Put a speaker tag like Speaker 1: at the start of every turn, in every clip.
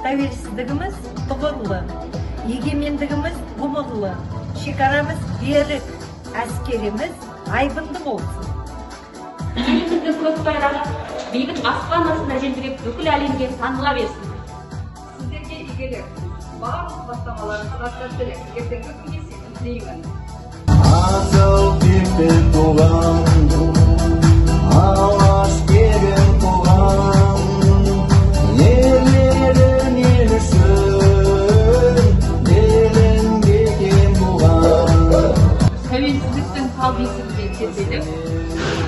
Speaker 1: Тәуелсіздігіміз тұғырлы, егемендігіміз ғұмырлы, шекарамыз берік, әскеріміз айбынды болсын.
Speaker 2: Еліміздің көк байрақ биік аспан астында желбіреп бүкіл әлемге таныла берсін.
Speaker 3: Сіздерге игілік, барлық бастамаларыңызға сәттілік, ертеңгі күнге сенім тілеймін.
Speaker 4: Асыл тектен туған, алаш керім туған, ерлерін ел үшін, елін бекем туған.
Speaker 2: Тәуелсіздіктің тал бесігінде тербеліп,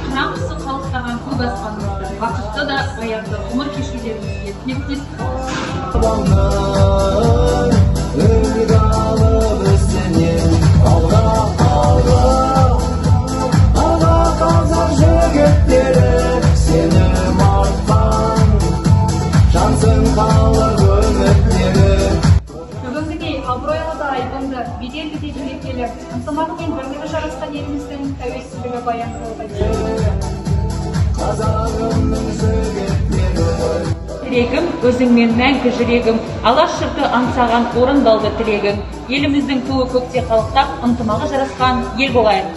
Speaker 2: қыран-құсы қалықтаған көк аспанымызды бақытты да баянды ғұмыр кешулерімізге тілектес.
Speaker 4: Үлгі алып үстінен алға қазақ жігіттері сенім артқан жансың халық үміттері.
Speaker 3: Бүгінгідей абыройлы да айбынды, беделді де мерекелі, ынтымағы мен бірлігі жарасқан еліміздің тәуелсіздігі баянды болуға тиіс.
Speaker 4: Қазағымның жігіттері
Speaker 2: Тілегім, өзіңмен мәңгі жүрегім, алаш жұрты аңсаған орындалды тілегім. Еліміздің туы көкте қалықтап, ынтымағы жарасқан ел болайық.